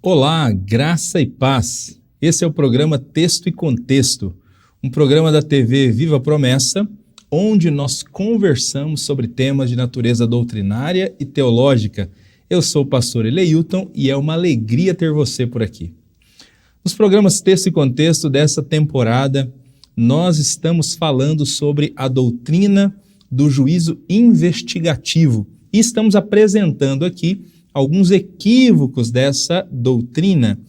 Olá, graça e paz. Esse é o programa Texto e Contexto, um programa da TV Viva Promessa, onde nós conversamos sobre temas de natureza doutrinária e teológica. Eu sou o pastor Eleilton e é uma alegria ter você por aqui. Nos programas Texto e Contexto dessa temporada, nós estamos falando sobre a doutrina do juízo investigativo e estamos apresentando aqui alguns equívocos dessa doutrina.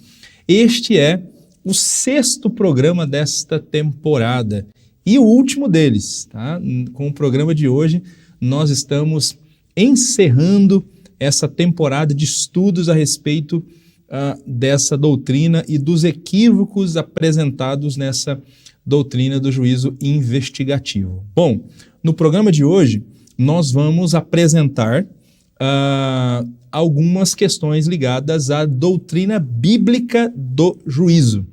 Este é o 6º programa desta temporada e o último deles, tá? Com o programa de hoje, nós estamos encerrando essa temporada de estudos a respeito dessa doutrina e dos equívocos apresentados nessa doutrina do juízo investigativo. Bom, no programa de hoje, nós vamos apresentar algumas questões ligadas à doutrina bíblica do juízo.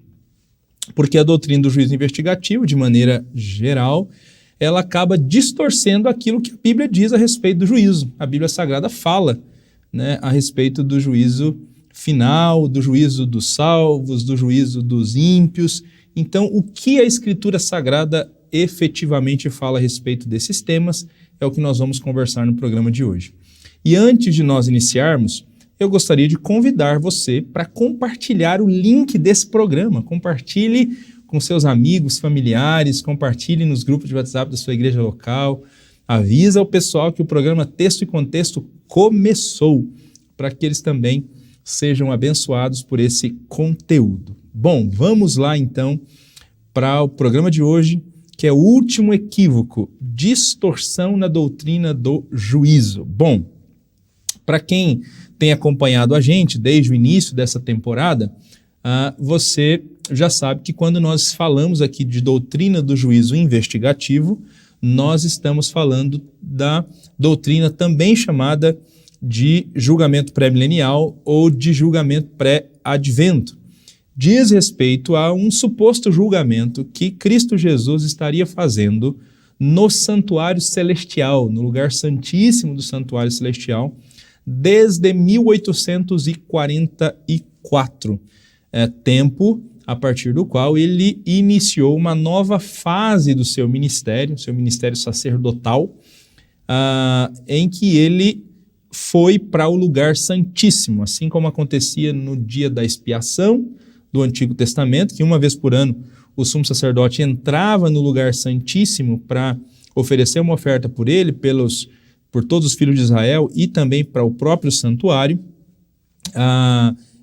Porque a doutrina do juízo investigativo, de maneira geral, ela acaba distorcendo aquilo que a Bíblia diz a respeito do juízo. A Bíblia Sagrada fala, né, a respeito do juízo final, do juízo dos salvos, do juízo dos ímpios. Então, o que a Escritura Sagrada efetivamente fala a respeito desses temas é o que nós vamos conversar no programa de hoje. E antes de nós iniciarmos, eu gostaria de convidar você para compartilhar o link desse programa. Compartilhe com seus amigos, familiares, compartilhe nos grupos de WhatsApp da sua igreja local. Avisa o pessoal que o programa Texto e Contexto começou, para que eles também sejam abençoados por esse conteúdo. Bom, vamos lá então para o programa de hoje, que é o último equívoco, distorção na doutrina do juízo. Bom, para quem tem acompanhado a gente desde o início dessa temporada, você já sabe que quando nós falamos aqui de doutrina do juízo investigativo, nós estamos falando da doutrina também chamada de julgamento pré-milenial ou de julgamento pré-advento. Diz respeito a um suposto julgamento que Cristo Jesus estaria fazendo no santuário celestial, no lugar santíssimo do santuário celestial, desde 1844, tempo a partir do qual ele iniciou uma nova fase do seu ministério sacerdotal, em que ele foi para o lugar santíssimo, assim como acontecia no dia da expiação do Antigo Testamento, que uma vez por ano o sumo sacerdote entrava no lugar santíssimo para oferecer uma oferta por ele, por todos os filhos de Israel e também para o próprio santuário.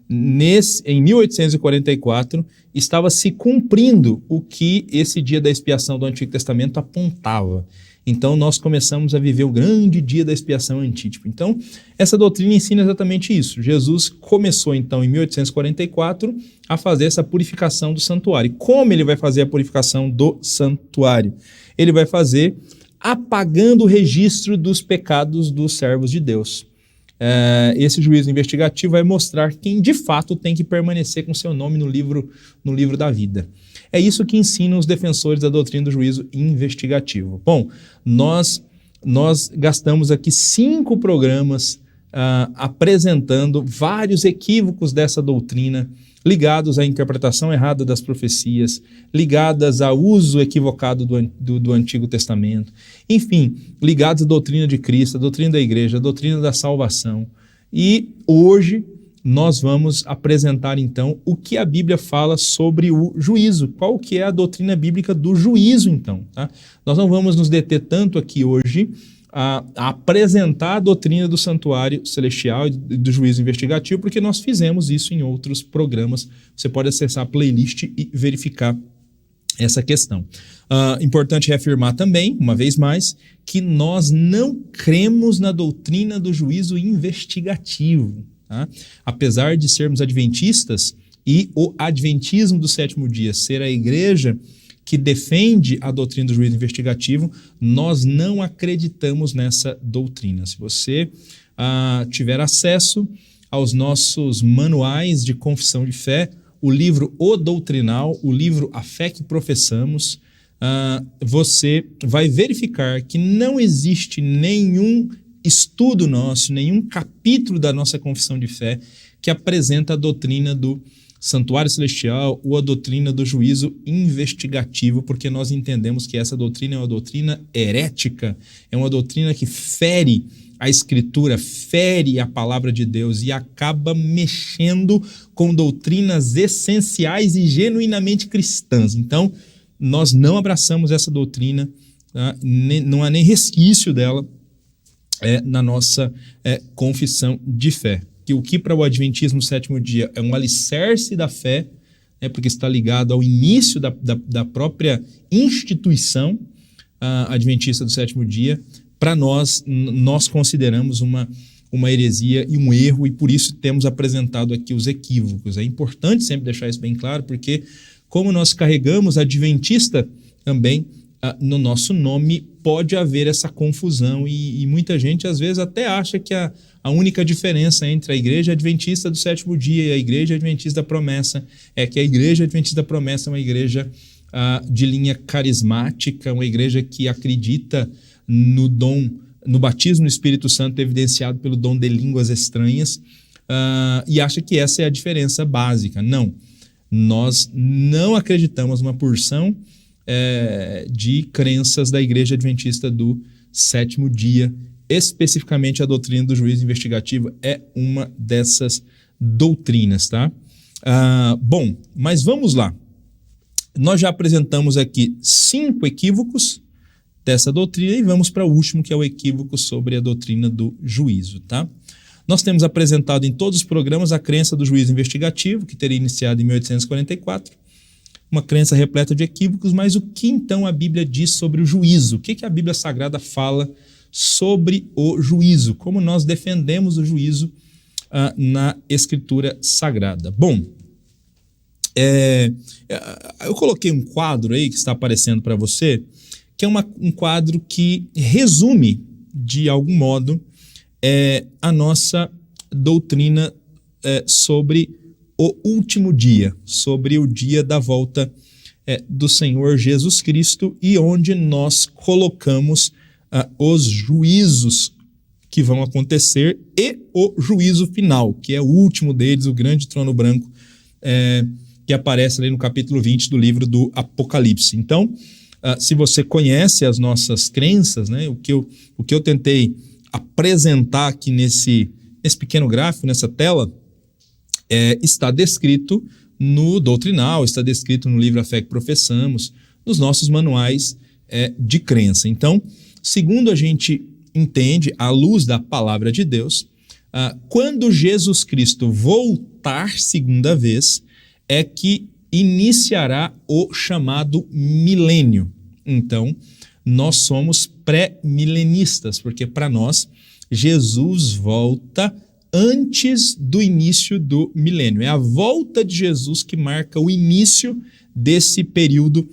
Em 1844, estava se cumprindo o que esse dia da expiação do Antigo Testamento apontava. Então, nós começamos a viver o grande dia da expiação antítipo. Então, essa doutrina ensina exatamente isso. Jesus começou, então, em 1844, a fazer essa purificação do santuário. Como ele vai fazer a purificação do santuário? Ele vai fazer apagando o registro dos pecados dos servos de Deus. Esse juízo investigativo vai mostrar quem de fato tem que permanecer com seu nome no livro da vida. É isso que ensinam os defensores da doutrina do juízo investigativo. Bom, nós gastamos aqui 5 programas apresentando vários equívocos dessa doutrina, ligados à interpretação errada das profecias, ligadas ao uso equivocado do Antigo Testamento, enfim, ligados à doutrina de Cristo, à doutrina da igreja, à doutrina da salvação. E hoje nós vamos apresentar então o que a Bíblia fala sobre o juízo, qual que é a doutrina bíblica do juízo então, tá? Nós não vamos nos deter tanto aqui hoje a apresentar a doutrina do santuário celestial e do juízo investigativo, porque nós fizemos isso em outros programas. Você pode acessar a playlist e verificar essa questão. Importante reafirmar também, uma vez mais, que nós não cremos na doutrina do juízo investigativo. Tá? Apesar de sermos adventistas e o adventismo do 7º dia ser a igreja que defende a doutrina do juízo investigativo, nós não acreditamos nessa doutrina. Se você tiver acesso aos nossos manuais de confissão de fé, o livro O Doutrinal, o livro A Fé que Professamos, você vai verificar que não existe nenhum estudo nosso, nenhum capítulo da nossa confissão de fé que apresenta a doutrina do santuário celestial ou a doutrina do juízo investigativo, porque nós entendemos que essa doutrina é uma doutrina herética, é uma doutrina que fere a Escritura, fere a palavra de Deus e acaba mexendo com doutrinas essenciais e genuinamente cristãs. Então, nós não abraçamos essa doutrina, tá? Não há nem resquício dela na nossa confissão de fé. Que o que para o Adventismo do sétimo dia é um alicerce da fé, porque está ligado ao início da própria instituição adventista do sétimo dia, para nós consideramos uma heresia e um erro, e por isso temos apresentado aqui os equívocos. É importante sempre deixar isso bem claro, porque como nós carregamos adventista também no nosso nome, pode haver essa confusão e muita gente às vezes até acha que a única diferença entre a igreja adventista do sétimo dia e a igreja adventista da promessa é que a igreja adventista da promessa é uma igreja de linha carismática, uma igreja que acredita no batismo no Espírito Santo evidenciado pelo dom de línguas estranhas e acha que essa é a diferença básica. Não, nós não acreditamos numa porção de crenças da igreja adventista do sétimo dia, especificamente a doutrina do juízo investigativo é uma dessas doutrinas, tá? Bom, mas vamos lá. Nós já apresentamos aqui 5 equívocos dessa doutrina e vamos para o último, que é o equívoco sobre a doutrina do juízo, tá? Nós temos apresentado em todos os programas a crença do juízo investigativo, que teria iniciado em 1844, uma crença repleta de equívocos, mas o que então a Bíblia diz sobre o juízo? O que a Bíblia Sagrada fala sobre o juízo? Como nós defendemos o juízo na Escritura Sagrada? Bom, eu coloquei um quadro aí que está aparecendo para você, que é um quadro que resume, de algum modo, a nossa doutrina sobre o último dia, sobre o dia da volta do Senhor Jesus Cristo, e onde nós colocamos os juízos que vão acontecer e o juízo final, que é o último deles, o grande trono branco, que aparece ali no capítulo 20 do livro do Apocalipse. Então, se você conhece as nossas crenças, né, o que eu tentei apresentar aqui nesse pequeno gráfico, nessa tela, está descrito no Doutrinal, está descrito no livro A Fé que Professamos, nos nossos manuais de crença. Então, segundo a gente entende, à luz da palavra de Deus, quando Jesus Cristo voltar segunda vez, é que iniciará o chamado milênio. Então, nós somos pré-milenistas, porque para nós, Jesus volta antes do início do milênio. É a volta de Jesus que marca o início desse período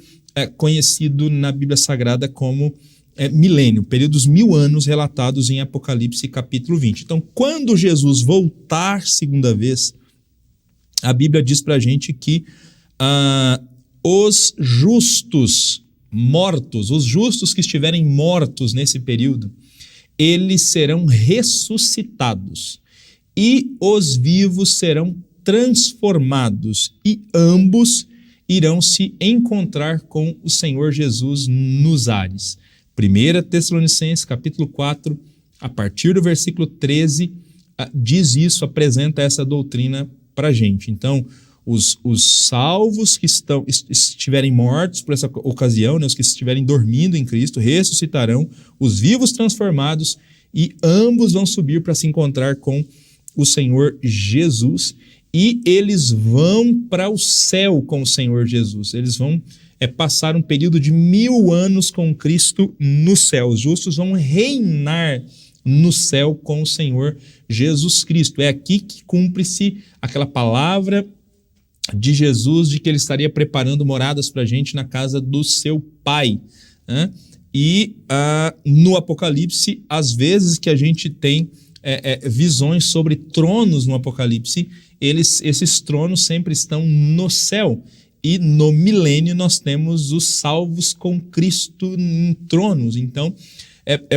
conhecido na Bíblia Sagrada como milênio, períodos 1000 anos relatados em Apocalipse capítulo 20. Então, quando Jesus voltar segunda vez, a Bíblia diz para a gente que os justos mortos, os justos que estiverem mortos nesse período, eles serão ressuscitados e os vivos serão transformados e ambos irão se encontrar com o Senhor Jesus nos ares. 1 Tessalonicenses capítulo 4, a partir do versículo 13, diz isso, apresenta essa doutrina para a gente. Então, os salvos que estiverem mortos por essa ocasião, né, os que estiverem dormindo em Cristo, ressuscitarão, os vivos transformados, e ambos vão subir para se encontrar com o Senhor Jesus, e eles vão para o céu com o Senhor Jesus. Eles vão passar um período de 1000 anos com Cristo no céu. Os justos vão reinar no céu com o Senhor Jesus Cristo. É aqui que cumpre-se aquela palavra de Jesus de que ele estaria preparando moradas para a gente na casa do seu Pai, né? E no Apocalipse, às vezes que a gente tem visões sobre tronos no Apocalipse, esses tronos sempre estão no céu. E no milênio nós temos os salvos com Cristo em tronos. Então,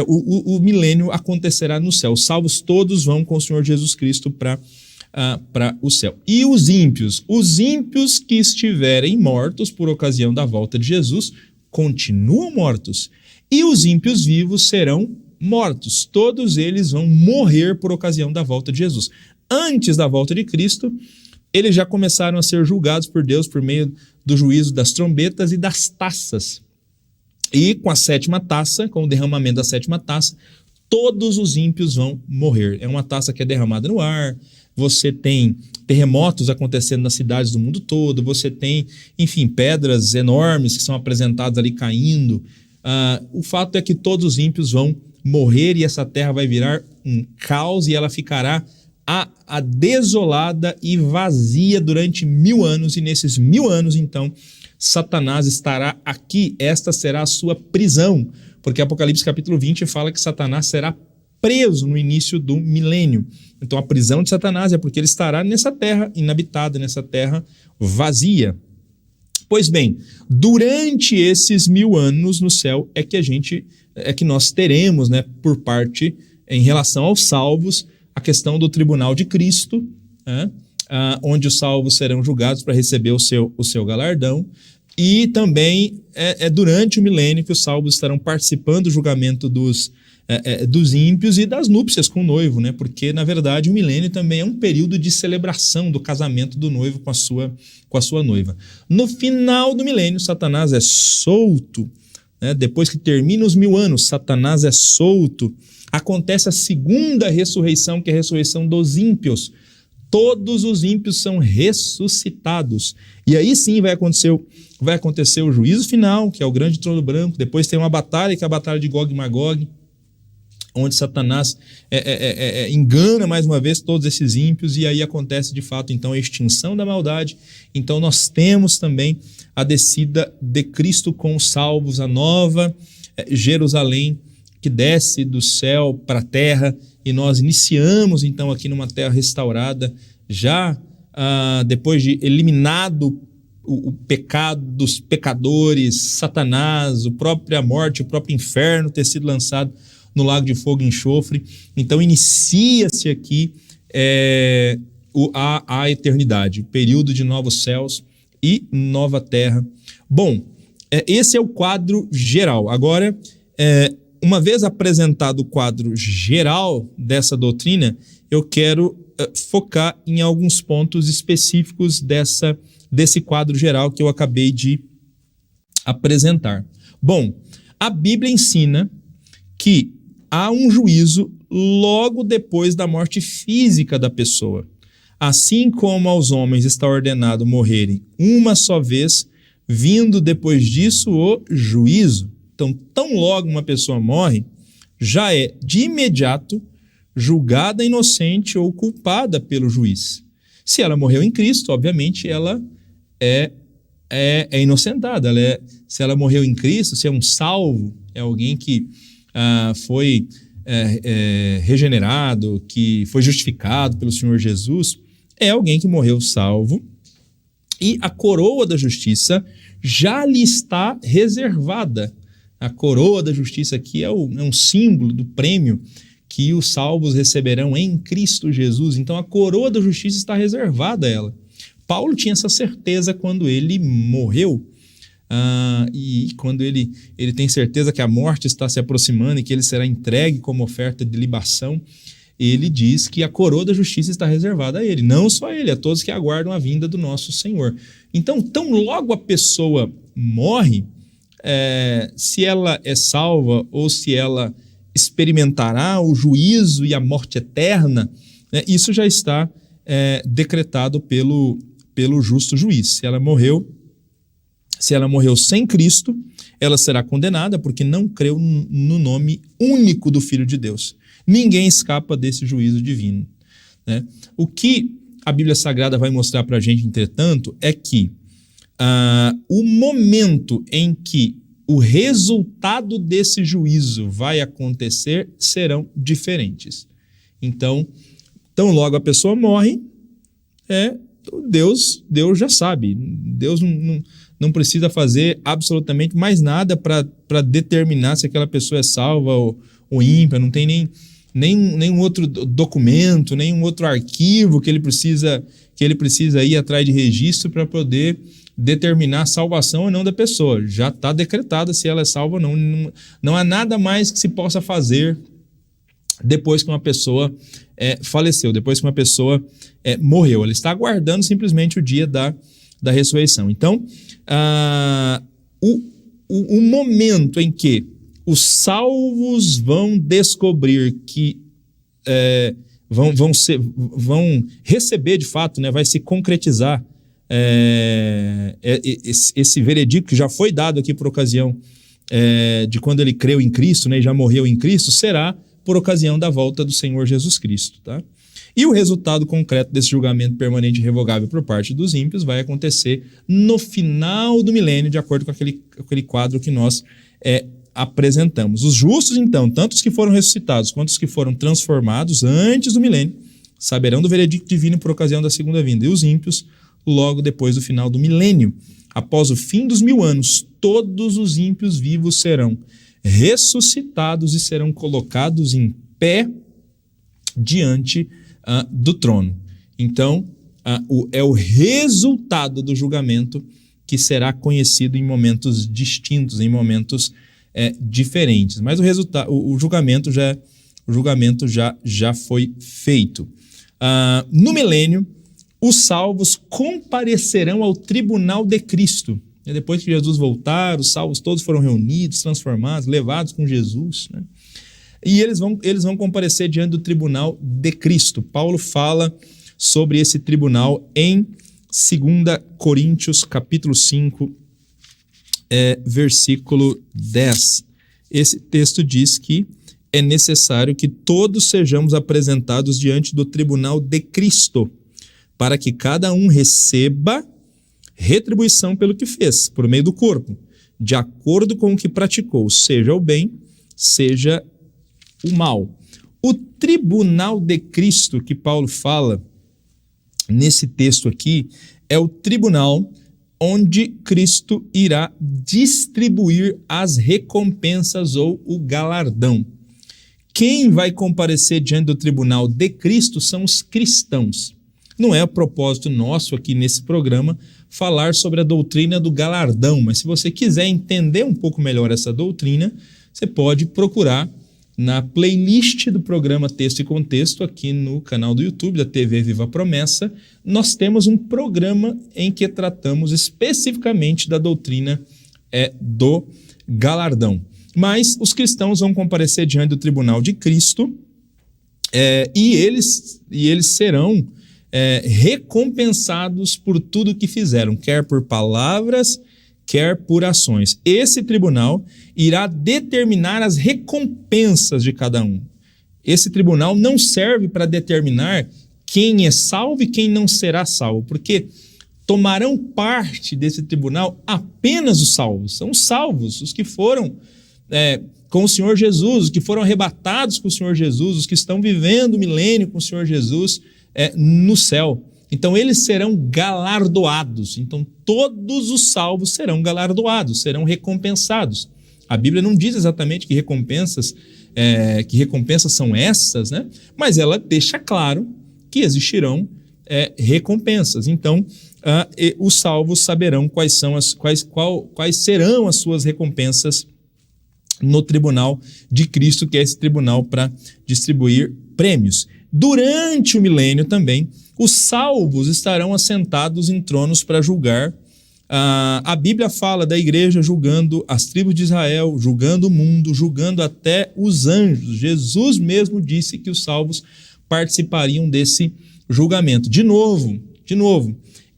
o milênio acontecerá no céu. Os salvos todos vão com o Senhor Jesus Cristo para para o céu. E os ímpios? Os ímpios que estiverem mortos por ocasião da volta de Jesus continuam mortos. E os ímpios vivos serão mortos. Todos eles vão morrer por ocasião da volta de Jesus. Antes da volta de Cristo, eles já começaram a ser julgados por Deus por meio do juízo das trombetas e das taças. E com a sétima taça, com o derramamento da sétima taça, todos os ímpios vão morrer. É uma taça que é derramada no ar, você tem terremotos acontecendo nas cidades do mundo todo, você tem, enfim, pedras enormes que são apresentadas ali caindo. O fato é que todos os ímpios vão morrer e essa terra vai virar um caos e ela ficará desolada e vazia durante 1000 anos. E nesses 1000 anos, então, Satanás estará aqui. Esta será a sua prisão, porque Apocalipse capítulo 20 fala que Satanás será preso no início do milênio. Então a prisão de Satanás é porque ele estará nessa terra inabitada, nessa terra vazia. Pois bem, durante esses 1000 anos no céu é que nós teremos, né, por parte, em relação aos salvos, a questão do tribunal de Cristo, né, onde os salvos serão julgados para receber o seu galardão. E também durante o milênio que os salvos estarão participando do julgamento dos ímpios e das núpcias com o noivo, né? Porque, na verdade, o milênio também é um período de celebração do casamento do noivo com a sua noiva. No final do milênio, Satanás é solto, né? Depois que termina os 1000 anos, Satanás é solto. Acontece a segunda ressurreição, que é a ressurreição dos ímpios. Todos os ímpios são ressuscitados. E aí sim vai acontecer o juízo final, que é o grande trono branco. Depois tem uma batalha, que é a batalha de Gog e Magog, onde Satanás engana mais uma vez todos esses ímpios, e aí acontece de fato então a extinção da maldade. Então nós temos também a descida de Cristo com os salvos, a nova Jerusalém que desce do céu para a terra, e nós iniciamos então aqui numa terra restaurada, já depois de eliminado o pecado dos pecadores, Satanás, a própria morte, o próprio inferno ter sido lançado no lago de fogo e enxofre. Então inicia-se aqui a eternidade, o período de novos céus e nova terra. Bom, esse é o quadro geral. Agora, uma vez apresentado o quadro geral dessa doutrina, eu quero focar em alguns pontos específicos desse quadro geral que eu acabei de apresentar. Bom, a Bíblia ensina que há um juízo logo depois da morte física da pessoa. Assim como aos homens está ordenado morrerem uma só vez, vindo depois disso o juízo. Então, tão logo uma pessoa morre, já é de imediato julgada inocente ou culpada pelo juiz. Se ela morreu em Cristo, obviamente ela é inocentada. Se ela morreu em Cristo, se é um salvo, é alguém que foi regenerado, que foi justificado pelo Senhor Jesus, é alguém que morreu salvo, e a coroa da justiça já lhe está reservada. A coroa da justiça aqui é um símbolo do prêmio que os salvos receberão em Cristo Jesus. Então a coroa da justiça está reservada a ela. Paulo tinha essa certeza quando ele morreu, e quando ele tem certeza que a morte está se aproximando e que ele será entregue como oferta de libação, ele diz que a coroa da justiça está reservada a ele, não só a ele, a todos que aguardam a vinda do nosso Senhor. Então, tão logo a pessoa morre, se ela é salva ou se ela experimentará o juízo e a morte eterna, isso já está decretado pelo justo juiz. Se ela morreu sem Cristo, ela será condenada porque não creu no nome único do Filho de Deus. Ninguém escapa desse juízo divino, né? O que a Bíblia Sagrada vai mostrar para a gente, entretanto, é que o momento em que o resultado desse juízo vai acontecer serão diferentes. Então, tão logo a pessoa morre, Deus já sabe. Deus não precisa fazer absolutamente mais nada para determinar se aquela pessoa é salva ou ímpia, não tem nenhum outro documento, nenhum outro arquivo que ele precisa ir atrás de registro para poder determinar a salvação ou não da pessoa. Já está decretada se ela é salva ou não. Não há nada mais que se possa fazer depois que uma pessoa faleceu, depois que uma pessoa morreu. Ela está aguardando simplesmente o dia da ressurreição. Então, o momento em que os salvos vão descobrir que vão receber de fato, né, vai se concretizar esse veredicto que já foi dado aqui por ocasião de quando ele creu em Cristo, né, e já morreu em Cristo, será por ocasião da volta do Senhor Jesus Cristo, tá? E o resultado concreto desse julgamento permanente e irrevogável por parte dos ímpios vai acontecer no final do milênio, de acordo com aquele quadro que nós apresentamos. Os justos, então, tanto os que foram ressuscitados quanto os que foram transformados antes do milênio, saberão do veredicto divino por ocasião da segunda vinda. E os ímpios, logo depois do final do milênio. Após o fim dos 1000 anos, todos os ímpios vivos serão ressuscitados e serão colocados em pé diante do trono. Então, é o resultado do julgamento que será conhecido em momentos distintos, em momentos diferentes. Mas o julgamento já foi feito. No milênio, os salvos comparecerão ao tribunal de Cristo. Depois que Jesus voltar, os salvos todos foram reunidos, transformados, levados com Jesus, né? E eles vão comparecer diante do tribunal de Cristo. Paulo fala sobre esse tribunal em 2 Coríntios, capítulo 5, versículo 10. Esse texto diz que é necessário que todos sejamos apresentados diante do tribunal de Cristo, para que cada um receba retribuição pelo que fez, por meio do corpo, de acordo com o que praticou, seja o bem, seja o mal. O tribunal de Cristo que Paulo fala nesse texto aqui é o tribunal onde Cristo irá distribuir as recompensas ou o galardão. Quem vai comparecer diante do tribunal de Cristo são os cristãos. Não é o propósito nosso aqui nesse programa falar sobre a doutrina do galardão, mas se você quiser entender um pouco melhor essa doutrina, você pode procurar na playlist do programa Texto e Contexto, aqui no canal do YouTube da TV Viva a Promessa. Nós temos um programa em que tratamos especificamente da doutrina do galardão. Mas os cristãos vão comparecer diante do tribunal de Cristo e eles serão recompensados por tudo que fizeram, quer por palavras, quer por ações. Esse tribunal irá determinar as recompensas de cada um. Esse tribunal não serve para determinar quem é salvo e quem não será salvo, porque tomarão parte desse tribunal apenas os salvos. São os salvos, os que foram com o Senhor Jesus, os que foram arrebatados com o Senhor Jesus, os que estão vivendo o milênio com o Senhor Jesus no céu. Então eles serão galardoados. Então todos os salvos serão galardoados, serão recompensados. A Bíblia não diz exatamente que recompensas são essas, né? Mas ela deixa claro que existirão recompensas. Então os salvos saberão quais serão as suas recompensas no tribunal de Cristo, que é esse tribunal para distribuir prêmios. Durante o milênio também, os salvos estarão assentados em tronos para julgar. A Bíblia fala da igreja julgando as tribos de Israel, julgando o mundo, julgando até os anjos. Jesus mesmo disse que os salvos participariam desse julgamento. De novo,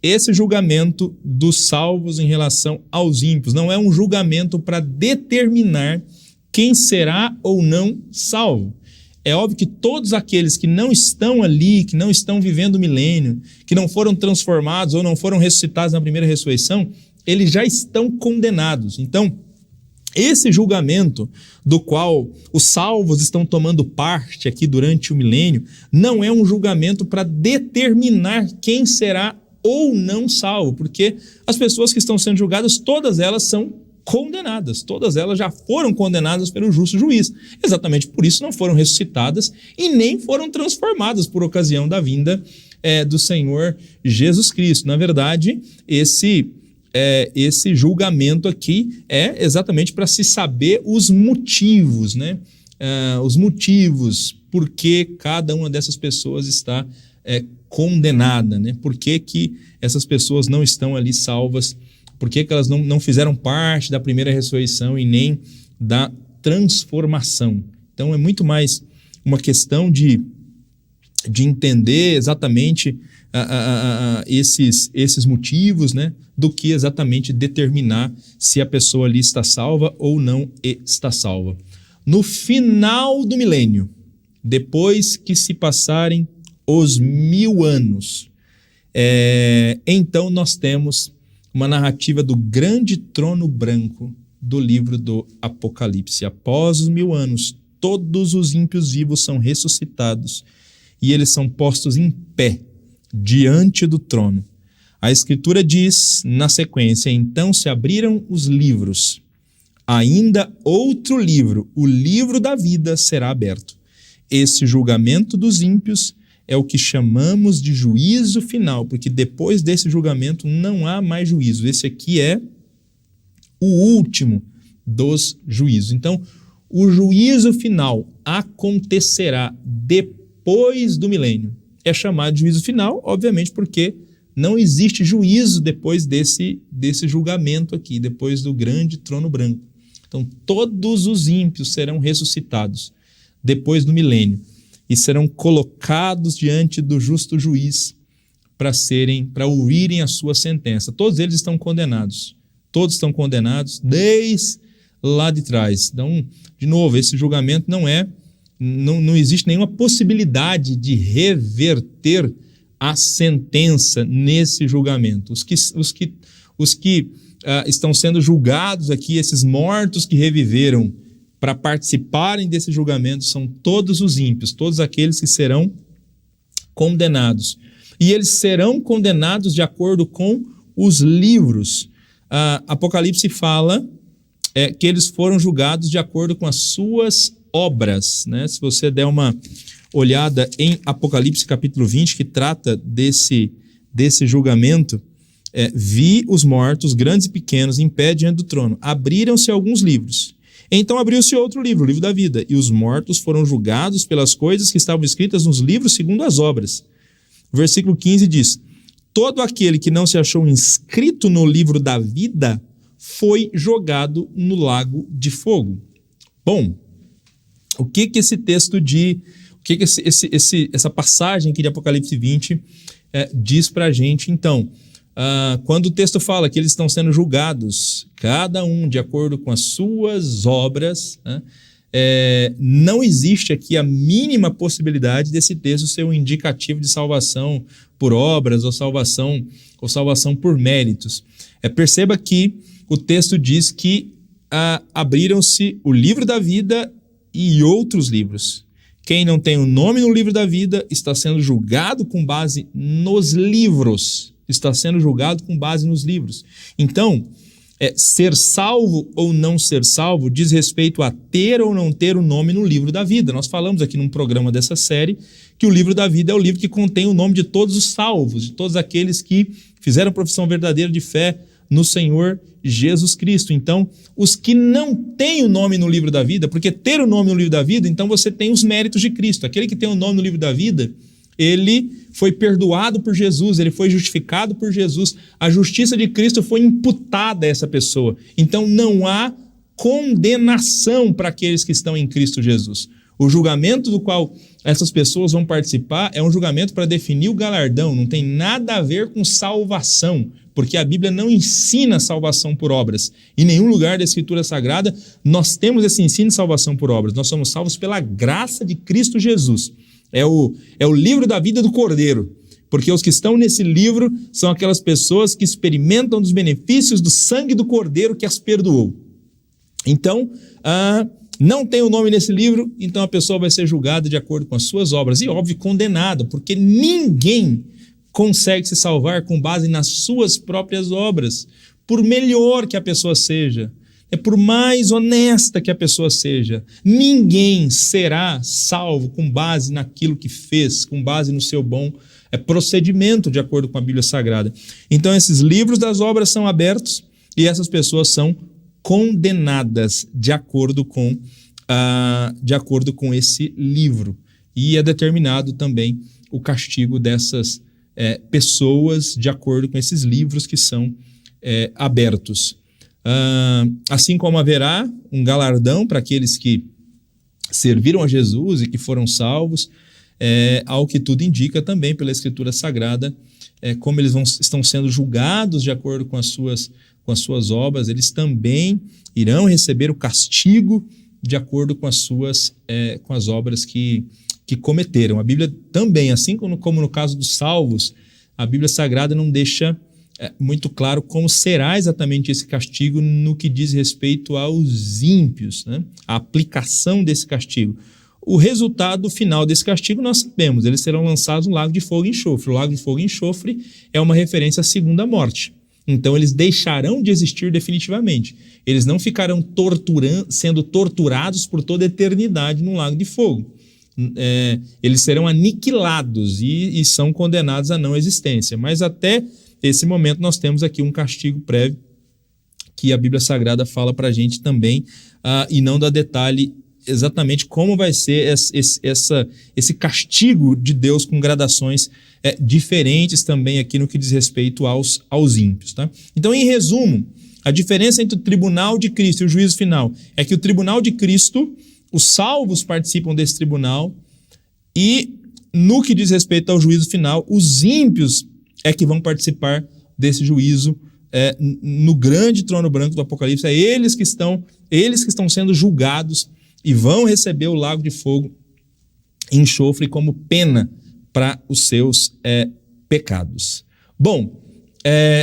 esse julgamento dos salvos em relação aos ímpios não é um julgamento para determinar quem será ou não salvo. É óbvio que todos aqueles que não estão ali, que não estão vivendo o milênio, que não foram transformados ou não foram ressuscitados na primeira ressurreição, eles já estão condenados. Então, esse julgamento do qual os salvos estão tomando parte aqui durante o milênio, não é um julgamento para determinar quem será ou não salvo, porque as pessoas que estão sendo julgadas, todas elas são condenadas. Todas elas já foram condenadas pelo justo juiz. Exatamente por isso não foram ressuscitadas e nem foram transformadas por ocasião da vinda do Senhor Jesus Cristo. Na verdade, esse julgamento aqui é exatamente para se saber os motivos, né? Os motivos por que cada uma dessas pessoas está condenada, né? Por que essas pessoas não estão ali salvas? Por que elas não fizeram parte da primeira ressurreição e nem da transformação? Então é muito mais uma questão de entender exatamente esses motivos, né, do que exatamente determinar se a pessoa ali está salva ou não está salva. No final do milênio, depois que se passarem os 1000 anos, então nós temos uma narrativa do grande trono branco do livro do Apocalipse. Após os 1000 anos, todos os ímpios vivos são ressuscitados e eles são postos em pé diante do trono. A Escritura diz, na sequência, então se abriram os livros. Ainda outro livro, o livro da vida, será aberto. Esse julgamento dos ímpios é o que chamamos de juízo final, porque depois desse julgamento não há mais juízo. Esse aqui é o último dos juízos. Então, o juízo final acontecerá depois do milênio. É chamado de juízo final, obviamente, porque não existe juízo depois desse julgamento aqui, depois do grande trono branco. Então, todos os ímpios serão ressuscitados depois do milênio e serão colocados diante do justo juiz para ouvirem a sua sentença. Todos eles estão condenados. Todos estão condenados desde lá de trás. Então, de novo, esse julgamento não existe nenhuma possibilidade de reverter a sentença nesse julgamento. Os que estão sendo julgados aqui, esses mortos que reviveram para participarem desse julgamento, são todos os ímpios, todos aqueles que serão condenados. E eles serão condenados de acordo com os livros. Apocalipse fala que eles foram julgados de acordo com as suas obras, né? Se você der uma olhada em Apocalipse capítulo 20, que trata desse julgamento, vi os mortos, grandes e pequenos, em pé diante do trono. Abriram-se alguns livros. Então abriu-se outro livro, o livro da vida, e os mortos foram julgados pelas coisas que estavam escritas nos livros segundo as obras. O versículo 15 diz: todo aquele que não se achou inscrito no livro da vida foi jogado no lago de fogo. Bom, o que esse texto essa passagem aqui de Apocalipse 20 diz para a gente? Então, quando o texto fala que eles estão sendo julgados, cada um de acordo com as suas obras, né, não existe aqui a mínima possibilidade desse texto ser um indicativo de salvação por obras ou salvação por méritos. Perceba que o texto diz que abriram-se o livro da vida e outros livros. Quem não tem o nome no livro da vida está sendo julgado com base nos livros. Está sendo julgado com base nos livros. Então, ser salvo ou não ser salvo diz respeito a ter ou não ter o nome no livro da vida. Nós falamos aqui num programa dessa série que o livro da vida é o livro que contém o nome de todos os salvos, de todos aqueles que fizeram profissão verdadeira de fé no Senhor Jesus Cristo. Então, os que não têm o nome no livro da vida, porque ter o nome no livro da vida, então você tem os méritos de Cristo. Aquele que tem o nome no livro da vida, ele foi perdoado por Jesus, ele foi justificado por Jesus, a justiça de Cristo foi imputada a essa pessoa. Então não há condenação para aqueles que estão em Cristo Jesus. O julgamento do qual essas pessoas vão participar é um julgamento para definir o galardão, não tem nada a ver com salvação, porque a Bíblia não ensina salvação por obras. Em nenhum lugar da Escritura Sagrada nós temos esse ensino de salvação por obras. Nós somos salvos pela graça de Cristo Jesus. É o livro da vida do Cordeiro, porque os que estão nesse livro são aquelas pessoas que experimentam dos benefícios do sangue do Cordeiro que as perdoou. Então, não tem o nome nesse livro, então a pessoa vai ser julgada de acordo com as suas obras, e óbvio, condenada, porque ninguém consegue se salvar com base nas suas próprias obras, por melhor que a pessoa seja. por mais honesta que a pessoa seja, ninguém será salvo com base naquilo que fez, com base no seu bom procedimento, de acordo com a Bíblia Sagrada. Então, esses livros das obras são abertos e essas pessoas são condenadas de acordo com esse livro. E é determinado também o castigo dessas pessoas de acordo com esses livros que são abertos. Assim como haverá um galardão para aqueles que serviram a Jesus e que foram salvos, ao que tudo indica também pela Escritura Sagrada, como eles estão sendo julgados de acordo com as suas obras, eles também irão receber o castigo de acordo com as obras que cometeram. A Bíblia também, assim como no caso dos salvos, a Bíblia Sagrada não deixa muito claro como será exatamente esse castigo no que diz respeito aos ímpios, né? A aplicação desse castigo. O resultado final desse castigo nós sabemos, eles serão lançados no lago de fogo e enxofre. O lago de fogo e enxofre é uma referência à segunda morte. Então eles deixarão de existir definitivamente. Eles não ficarão sendo torturados por toda a eternidade no lago de fogo. Eles serão aniquilados e são condenados à não existência. Mas até esse momento nós temos aqui um castigo prévio que a Bíblia Sagrada fala para a gente também, e não dá detalhe exatamente como vai ser esse castigo de Deus com gradações diferentes também aqui no que diz respeito aos ímpios. Tá? Então, em resumo, a diferença entre o tribunal de Cristo e o juízo final é que o tribunal de Cristo, os salvos participam desse tribunal, e no que diz respeito ao juízo final, os ímpios é que vão participar desse juízo no grande trono branco do Apocalipse. É eles que estão sendo julgados e vão receber o lago de fogo e enxofre como pena para os seus pecados. Bom,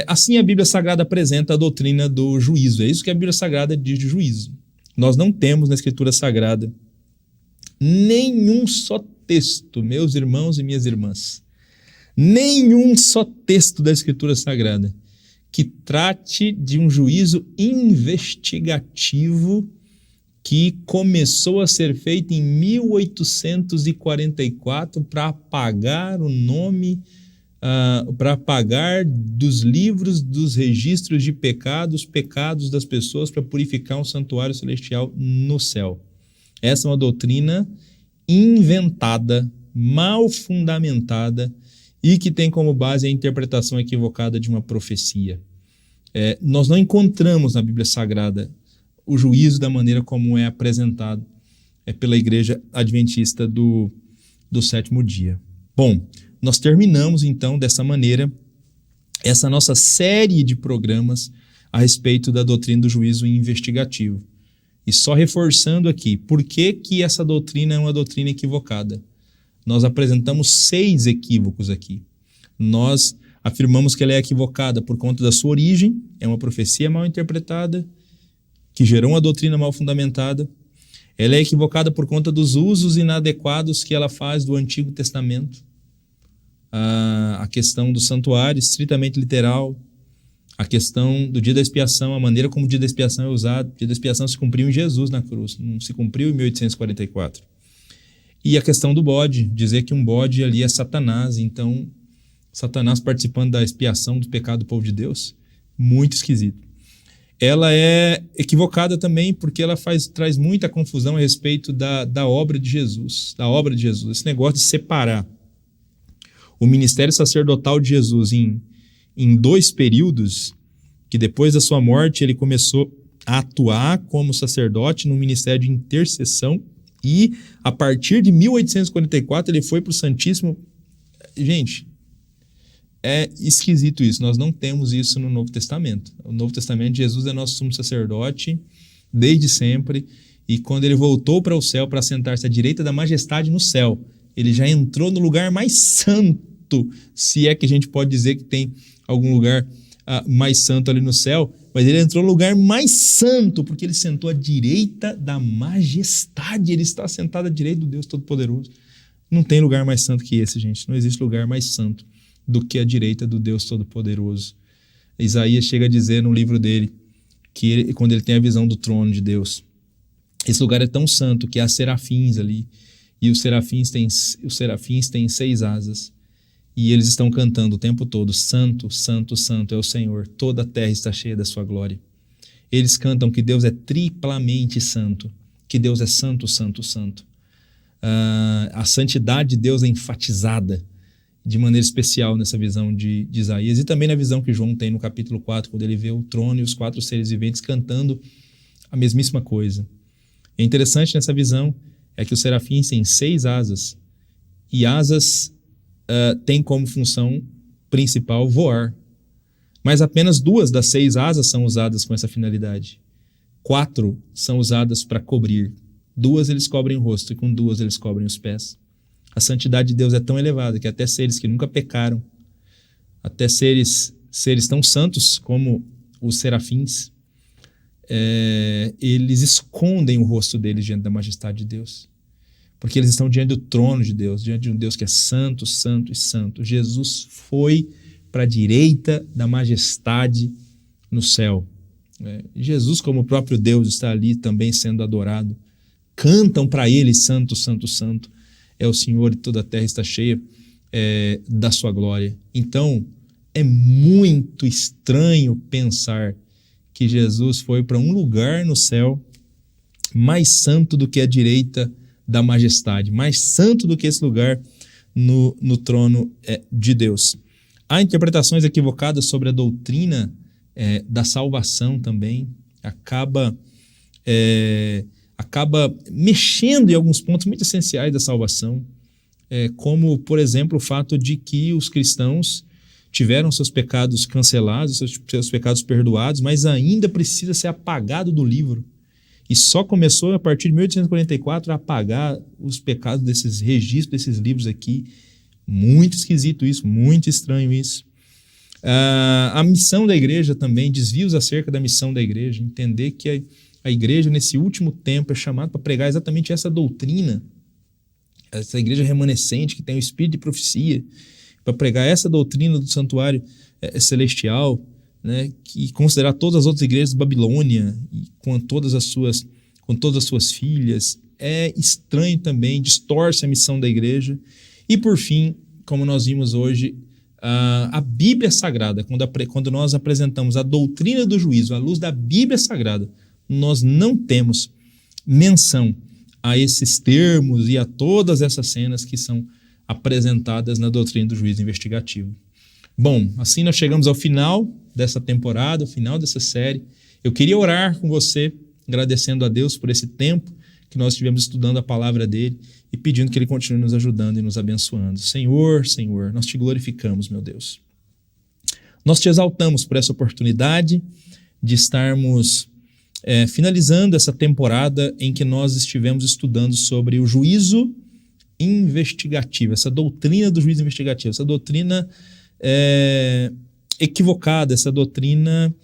assim a Bíblia Sagrada apresenta a doutrina do juízo. É isso que a Bíblia Sagrada diz de juízo. Nós não temos na Escritura Sagrada nenhum só texto, meus irmãos e minhas irmãs, nenhum só texto da Escritura Sagrada que trate de um juízo investigativo que começou a ser feito em 1844 para apagar o nome, para apagar dos livros, dos registros de pecados, pecados das pessoas, para purificar um santuário celestial no céu. Essa é uma doutrina inventada, mal fundamentada, e que tem como base a interpretação equivocada de uma profecia. Nós não encontramos na Bíblia Sagrada o juízo da maneira como é apresentado pela Igreja Adventista do sétimo dia. Bom, nós terminamos então dessa maneira essa nossa série de programas a respeito da doutrina do juízo investigativo. E só reforçando aqui, por que essa doutrina é uma doutrina equivocada? Nós apresentamos 6 equívocos aqui. Nós afirmamos que ela é equivocada por conta da sua origem, é uma profecia mal interpretada, que gerou uma doutrina mal fundamentada. Ela é equivocada por conta dos usos inadequados que ela faz do Antigo Testamento. A questão do santuário, estritamente literal. A questão do dia da expiação, a maneira como o dia da expiação é usado. O dia da expiação se cumpriu em Jesus na cruz, não se cumpriu em 1844. E a questão do bode, dizer que um bode ali é Satanás. Então, Satanás participando da expiação do pecado do povo de Deus, muito esquisito. Ela é equivocada também porque ela traz muita confusão a respeito da obra de Jesus, esse negócio de separar o ministério sacerdotal de Jesus em 2 períodos, que depois da sua morte ele começou a atuar como sacerdote no ministério de intercessão, e a partir de 1844 ele foi para o Santíssimo. Gente, é esquisito isso, nós não temos isso no Novo Testamento. O Novo Testamento, Jesus é nosso sumo sacerdote desde sempre, e quando ele voltou para o céu para sentar-se à direita da majestade no céu, ele já entrou no lugar mais santo, se é que a gente pode dizer que tem algum lugar mais santo ali no céu, mas ele entrou no lugar mais santo, porque ele sentou à direita da majestade, ele está sentado à direita do Deus Todo-Poderoso. Não tem lugar mais santo que esse, gente, não existe lugar mais santo do que a direita do Deus Todo-Poderoso. Isaías chega a dizer no livro dele quando ele tem a visão do trono de Deus. Esse lugar é tão santo que há serafins ali, e os serafins têm 6 asas, e eles estão cantando o tempo todo: Santo, Santo, Santo é o Senhor, toda a terra está cheia da sua glória. Eles cantam que Deus é triplamente santo, que Deus é santo, santo, santo. A santidade de Deus é enfatizada de maneira especial nessa visão de Isaías, e também na visão que João tem no capítulo 4, quando ele vê o trono e os 4 seres viventes cantando a mesmíssima coisa. É interessante nessa visão é que os serafins têm 6 asas, e asas têm como função principal voar, mas apenas 2 das 6 asas são usadas com essa finalidade. 4 são usadas para cobrir. 2 eles cobrem o rosto, e com 2 eles cobrem os pés. A santidade de Deus é tão elevada que até seres que nunca pecaram, até seres tão santos como os serafins, eles escondem o rosto deles diante da majestade de Deus, porque eles estão diante do trono de Deus, diante de um Deus que é santo, santo e santo. Jesus foi para a direita da majestade no céu. Jesus, como o próprio Deus, está ali também sendo adorado. Cantam para ele: Santo, Santo, Santo é o Senhor, e toda a terra está cheia da sua glória. Então, é muito estranho pensar que Jesus foi para um lugar no céu mais santo do que a direita da majestade, mais santo do que esse lugar no trono de Deus. Há interpretações equivocadas sobre a doutrina da salvação também, acaba mexendo em alguns pontos muito essenciais da salvação, como, por exemplo, o fato de que os cristãos tiveram seus pecados cancelados, seus pecados perdoados, mas ainda precisa ser apagado do livro. E só começou a partir de 1844 a apagar os pecados desses registros, desses livros aqui. Muito esquisito isso, muito estranho isso. A missão da igreja também, desvios acerca da missão da igreja, entender que a igreja nesse último tempo é chamada para pregar exatamente essa doutrina, essa igreja remanescente que tem o espírito de profecia, para pregar essa doutrina do santuário celestial, né, e considerar todas as outras igrejas de Babilônia e com todas as suas filhas. É estranho também, distorce a missão da igreja. E por fim, como nós vimos hoje, a Bíblia Sagrada, quando nós apresentamos a doutrina do juízo à luz da Bíblia Sagrada, nós não temos menção a esses termos e a todas essas cenas que são apresentadas na doutrina do juízo investigativo. Bom, assim nós chegamos ao final dessa temporada, ao final dessa série. Eu queria orar com você, agradecendo a Deus por esse tempo que nós estivemos estudando a palavra dele e pedindo que ele continue nos ajudando e nos abençoando. Senhor, nós te glorificamos, meu Deus. Nós te exaltamos por essa oportunidade de estarmos finalizando essa temporada em que nós estivemos estudando sobre o juízo investigativo, essa doutrina do juízo investigativo, essa doutrina equivocada, essa doutrina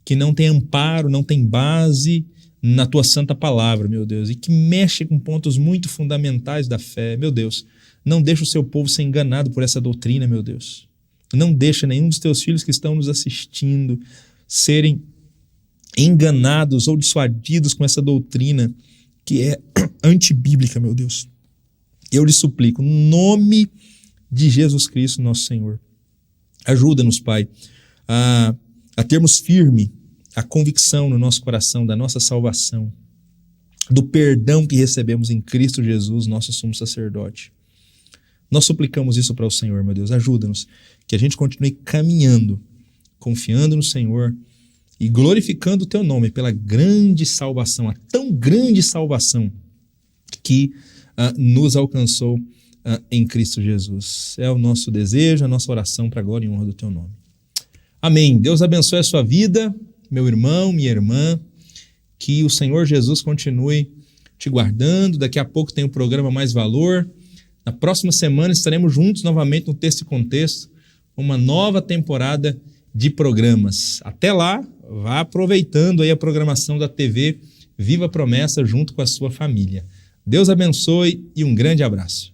que não tem amparo, não tem base na tua santa palavra, meu Deus, e que mexe com pontos muito fundamentais da fé. Meu Deus, não deixa o seu povo ser enganado por essa doutrina, meu Deus. Não deixa nenhum dos teus filhos que estão nos assistindo serem enganados ou dissuadidos com essa doutrina que é antibíblica, meu Deus. Eu lhe suplico, no nome de Jesus Cristo, nosso Senhor, ajuda-nos, Pai, a termos firme a convicção no nosso coração da nossa salvação, do perdão que recebemos em Cristo Jesus, nosso sumo sacerdote. Nós suplicamos isso para o Senhor, meu Deus. Ajuda-nos, que a gente continue caminhando, confiando no Senhor e glorificando o teu nome pela grande salvação, a tão grande salvação que nos alcançou em Cristo Jesus. É o nosso desejo, a nossa oração para a glória e honra do teu nome. Amém. Deus abençoe a sua vida, meu irmão, minha irmã, que o Senhor Jesus continue te guardando. Daqui a pouco tem o programa Mais Valor. Na próxima semana estaremos juntos novamente no Texto e Contexto, uma nova temporada de programas. Até lá, vá aproveitando aí a programação da TV Viva a Promessa junto com a sua família. Deus abençoe e um grande abraço.